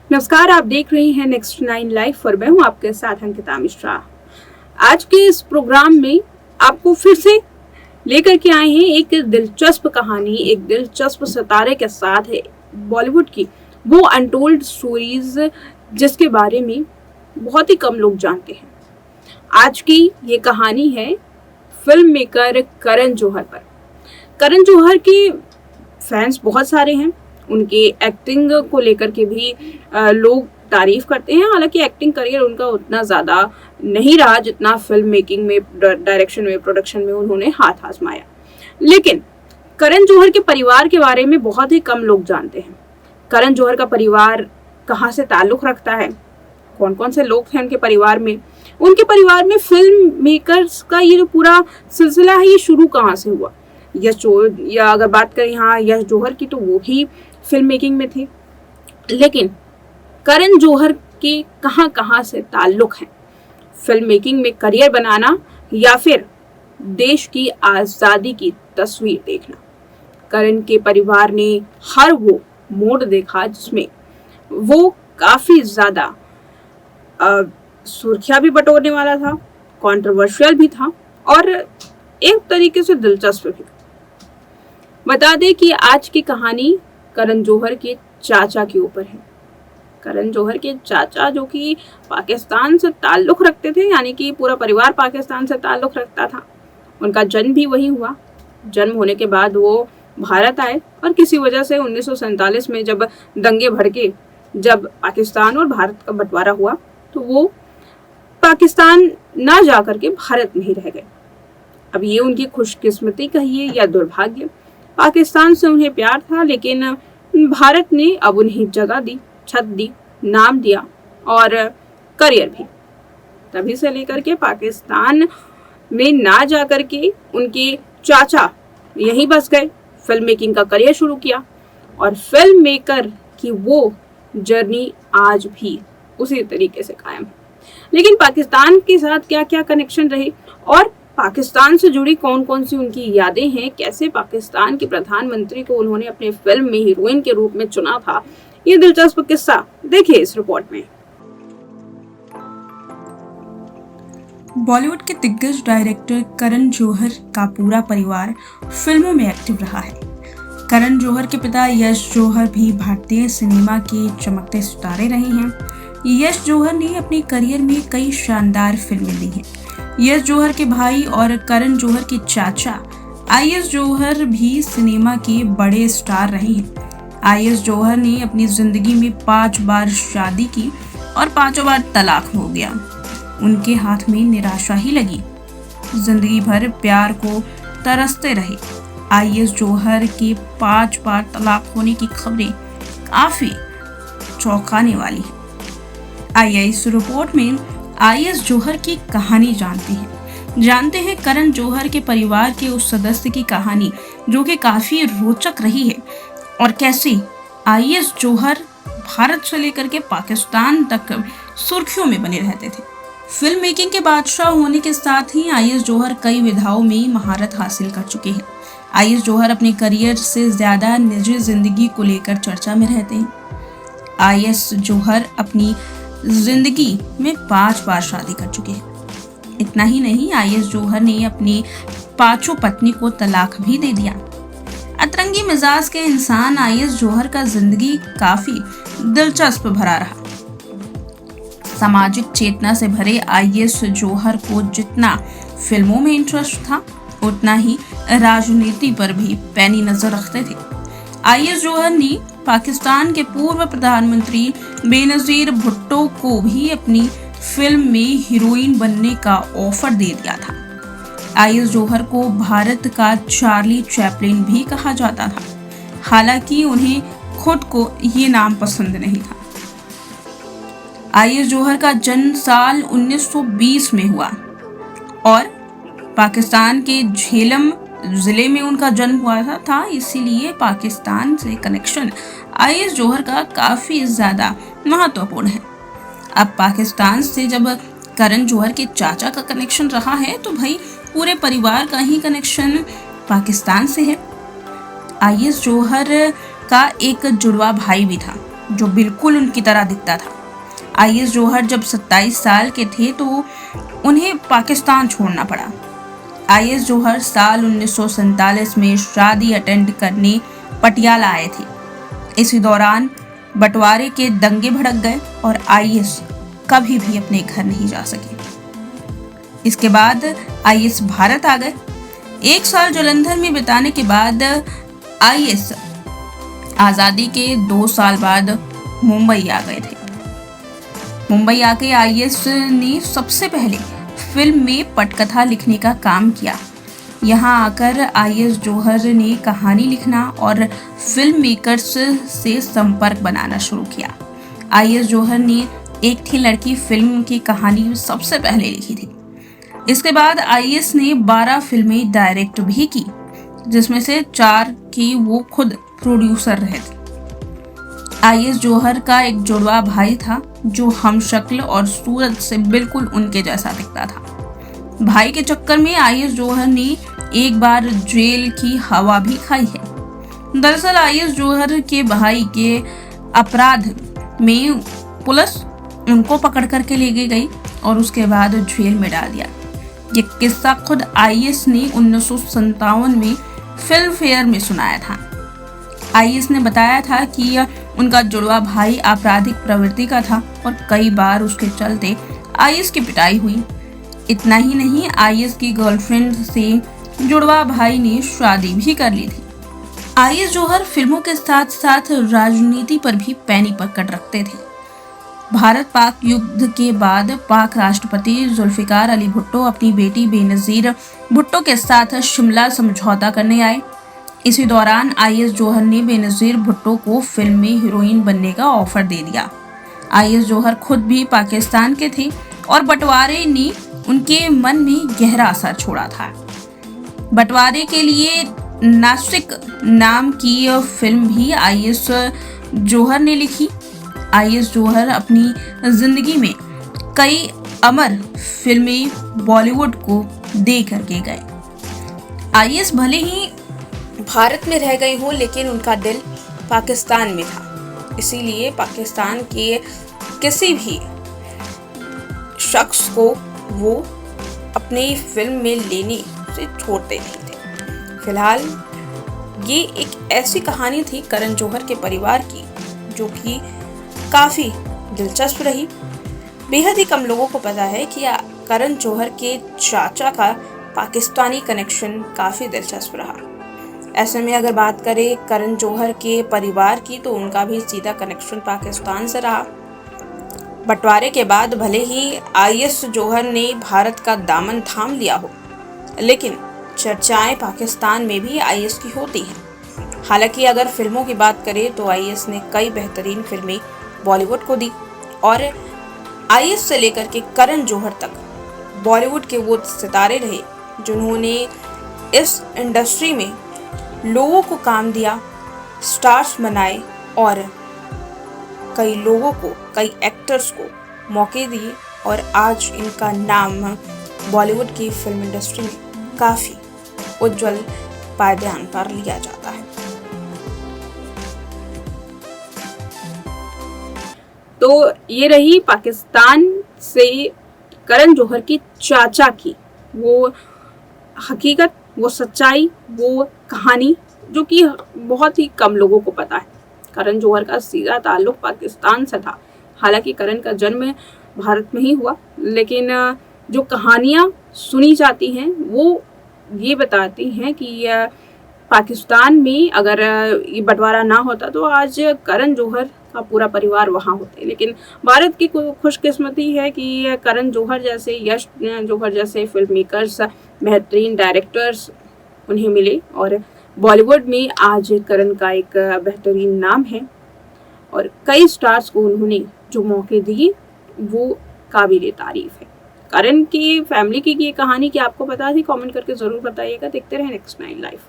नमस्कार, आप देख रहे हैं नेक्स्ट 9 लाइव और मैं हूं आपके साथ अंकिता मिश्रा। आज के इस प्रोग्राम में आपको फिर से लेकर के आए हैं एक दिलचस्प कहानी, एक दिलचस्प सितारे के साथ है बॉलीवुड की वो अनटोल्ड स्टोरीज जिसके बारे में बहुत ही कम लोग जानते हैं। आज की ये कहानी है फिल्म मेकर करण जौहर पर। करण जौहर के फैंस बहुत सारे हैं, उनके एक्टिंग को लेकर के भी लोग तारीफ करते हैं। हालांकि एक्टिंग करियर उनका उतना ज़्यादा नहीं रहा जितना फिल्म मेकिंग में, डायरेक्शन में, प्रोडक्शन में उन्होंने हाथ आजमाया। लेकिन करण जौहर के परिवार के बारे में बहुत ही कम लोग जानते हैं। करण जौहर का परिवार कहाँ से ताल्लुक़ रखता है, कौन कौन से लोग हैं उनके परिवार में, उनके परिवार में फिल्म मेकर्स का ये जो पूरा सिलसिला है ये शुरू कहाँ से हुआ। या अगर बात करें यहाँ यश जौहर की, तो वो भी फिल्म मेकिंग में थे। लेकिन करण जौहर के कहाँ कहाँ से ताल्लुक हैं, फिल्म मेकिंग में करियर बनाना या फिर देश की आज़ादी की तस्वीर देखना। करण के परिवार ने हर वो मोड़ देखा जिसमें वो काफ़ी ज़्यादा सुर्खियाँ भी बटोरने वाला था, कंट्रोवर्शियल भी था और एक तरीके से दिलचस्प भी। बता दें कि आज की कहानी करण जौहर के चाचा के ऊपर है। करण जौहर के चाचा जो कि पाकिस्तान से ताल्लुक़ रखते थे, यानी कि पूरा परिवार पाकिस्तान से ताल्लुक़ रखता था। उनका जन्म भी वहीं हुआ। जन्म होने के बाद वो भारत आए और किसी वजह से 1947 में जब दंगे भड़के, जब पाकिस्तान और भारत का बंटवारा हुआ, तो वो पाकिस्तान ना जा कर के भारत में ही रह गए। अब ये उनकी खुशकिस्मती कहिए या दुर्भाग्य, पाकिस्तान से उन्हें प्यार था लेकिन भारत ने अब उन्हें जगह दी, छत दी, नाम दिया और करियर भी। तभी से लेकर के पाकिस्तान में ना जा कर के उनके चाचा यहीं बस गए, फिल्म मेकिंग का करियर शुरू किया और फिल्म मेकर की वो जर्नी आज भी उसी तरीके से कायम है। लेकिन पाकिस्तान के साथ क्या क्या कनेक्शन रहे और पाकिस्तान से जुड़ी कौन कौन सी उनकी यादें हैं, कैसे पाकिस्तान के प्रधानमंत्री को उन्होंने अपने फिल्म में हीरोइन के रूप में चुना था, ये दिलचस्प किस्सा देखिए इस रिपोर्ट में। बॉलीवुड के दिग्गज डायरेक्टर करण जौहर का पूरा परिवार फिल्मों में एक्टिव रहा है। करण जौहर के पिता यश जौहर भी भारतीय सिनेमा के चमकते सितारे रहे हैं। यश जौहर ने अपने करियर में कई शानदार फिल्में दी हैं। यश जौहर के भाई और करण जौहर के चाचा आई.एस. जौहर भी सिनेमा के बड़े स्टार रहे हैं। आई.एस. जौहर ने अपनी जिंदगी में 5 बार शादी की और 5 बार तलाक हो गया। उनके हाथ में निराशा ही लगी, जिंदगी भर प्यार को तरसते रहे। आई.एस. जौहर के 5 बार तलाक होने की खबरें काफी चौंकाने वाली है। आइए इस रिपोर्ट में आई.एस. जौहर की कहानी जानते हैं करण जौहर के परिवार के उस सदस्य की कहानी जो कि काफी रोचक रही है और कैसे आई.एस. जौहर भारत से लेकर के पाकिस्तान तक सुर्खियों में बने रहते थे। फिल्म मेकिंग के बादशाह होने के साथ ही आई.एस. जौहर कई विधाओं में महारत हासिल कर चुके हैं। आई.एस. जौहर अपने करियर से ज्यादा निजी जिंदगी को लेकर चर्चा में रहते हैं। आई.एस. जौहर अपनी जिंदगी में 5 बार शादी कर चुके हैं। इतना ही नहीं, आई.एस. जौहर ने अपनी 5 पत्नी को तलाक भी दे दिया। अतरंगी मिजाज के इंसान आई.एस. जौहर का जिंदगी काफी दिलचस्प भरा रहा। सामाजिक चेतना से भरे आई.एस. जौहर को जितना फिल्मों में इंटरेस्ट था, उतना ही राजनीति पर भी पैनी नजर रखते थे। आई.एस. जौहर ने पाकिस्तान के पूर्व प्रधानमंत्री बेनजीर भुट्टो को भी अपनी फिल्म में हीरोइन बनने का ऑफर दे दिया था। आई.एस. जौहर को भारत का चार्ली चैपलिन भी कहा जाता था, हालांकि उन्हें खुद को ये नाम पसंद नहीं था। आई.एस. जौहर का जन्म साल 1920 में हुआ और पाकिस्तान के झेलम जिले में उनका जन्म हुआ था, इसीलिए पाकिस्तान से कनेक्शन आई.एस. जौहर का काफी ज्यादा महत्वपूर्ण है। अब पाकिस्तान से जब करण जौहर के चाचा का कनेक्शन रहा है, तो भाई पूरे परिवार का ही कनेक्शन पाकिस्तान से है। आई.एस. जौहर का एक जुड़वा भाई भी था जो बिल्कुल उनकी तरह दिखता था। आईएस जौहर जब 27 साल के थे तो उन्हें पाकिस्तान छोड़ना पड़ा। आईएस जौहर साल 1947 में शादी अटेंड करने पटियाला आए थे। इसी दौरान बंटवारे के दंगे भड़क गए और आईएस कभी भी अपने घर नहीं जा सके। इसके बाद आईएस भारत आ गए। 1 साल जालंधर में बिताने के बाद आईएस आज़ादी के 2 साल बाद मुंबई आ गए थे। मुंबई आके आईएस ने सबसे पहले फिल्म में पटकथा लिखने का काम किया। यहाँ आकर आईएस जौहर ने कहानी लिखना और फिल्म मेकर्स से संपर्क बनाना शुरू किया। आईएस जौहर ने एक थी लड़की फिल्म की कहानी सबसे पहले लिखी थी। इसके बाद आईएस ने 12 फिल्में डायरेक्ट भी की, जिसमें से 4 की वो खुद प्रोड्यूसर रहे थे। आईएस जौहर का एक जुड़वा भाई था जो हमशक्ल और सूरत से बिल्कुल उनके जैसा दिखता था। भाई के चक्कर में आईएस जौहर ने एक बार जेल की हवा भी खाई है। दरअसल आईएस जौहर के भाई के अपराध में पुलिस उनको पकड़ करके ले गई और उसके बाद जेल में डाल दिया। ये किस्सा खुद आईएस ने 1957 में फिल्म फेयर में सुनाया था। आईएस ने बताया था कि उनका जुड़वा भाई आपराधिक प्रवृत्ति का था और कई बार उसके चलते आईएस की पिटाई हुई। इतना ही नहीं, आईएस की गर्लफ्रेंड से जुड़वा भाई ने शादी भी कर ली थी। आईएस जौहर फिल्मों के साथ साथ राजनीति पर भी पैनी पकड़ रखते थे। भारत पाक युद्ध के बाद पाक राष्ट्रपति जुल्फिकार अली भुट्टो अपनी बेटी बेनजीर भुट्टो के साथ शिमला समझौता करने आए। इसी दौरान आईएस जौहर ने बेनजीर भुट्टो को फिल्म में हीरोइन बनने का ऑफर दे दिया। आईएस जौहर खुद भी पाकिस्तान के थे और बंटवारे ने उनके मन में गहरा असर छोड़ा था। बंटवारे के लिए नासिक नाम की फिल्म भी आईएस जौहर ने लिखी। आईएस जौहर अपनी जिंदगी में कई अमर फिल्में बॉलीवुड को दे करके गए। आईएस भले ही भारत में रह गए हों, लेकिन उनका दिल पाकिस्तान में था। इसीलिए पाकिस्तान के किसी भी शख्स को वो अपनी फिल्म में लेने से छोड़ते नहीं थे। फिलहाल ये एक ऐसी कहानी थी करण जौहर के परिवार की जो कि काफ़ी दिलचस्प रही। बेहद ही कम लोगों को पता है कि करण जौहर के चाचा का पाकिस्तानी कनेक्शन काफ़ी दिलचस्प रहा। ऐसे में अगर बात करें करण जौहर के परिवार की, तो उनका भी सीधा कनेक्शन पाकिस्तान से रहा। बंटवारे के बाद भले ही आईएस जौहर ने भारत का दामन थाम लिया हो, लेकिन चर्चाएं पाकिस्तान में भी आईएस की होती हैं। हालांकि अगर फिल्मों की बात करें तो आईएस ने कई बेहतरीन फिल्में बॉलीवुड को दी और आईएस से लेकर के करण जौहर तक बॉलीवुड के वो सितारे रहे जिन्होंने इस इंडस्ट्री में लोगों को काम दिया, स्टार्स बनाए और कई लोगों को, कई एक्टर्स को मौके दिए और आज इनका नाम बॉलीवुड की फिल्म इंडस्ट्री में काफ़ी उज्जवल पायदान पर लिया जाता है। तो ये रही पाकिस्तान से करण जौहर की चाचा की वो हकीकत, वो सच्चाई, वो कहानी जो कि बहुत ही कम लोगों को पता है। करण जौहर का सीधा ताल्लुक पाकिस्तान से था। हालांकि करण का जन्म भारत में ही हुआ, लेकिन जो कहानियाँ सुनी जाती हैं वो ये बताती हैं कि पाकिस्तान में अगर ये बंटवारा ना होता तो आज करण जौहर का पूरा परिवार वहाँ होते। लेकिन भारत की खुशकिस्मती है कि करण जौहर जैसे, यश जौहर जैसे फिल्म मेकर्स, बेहतरीन डायरेक्टर्स उन्हें मिले और बॉलीवुड में आज करण का एक बेहतरीन नाम है और कई स्टार्स को उन्होंने जो मौके दिए वो काबिल तारीफ है। करण की फैमिली की ये कहानी क्या आपको पता थी? कमेंट करके ज़रूर बताइएगा। देखते रहें नेक्स्ट 9 लाइव।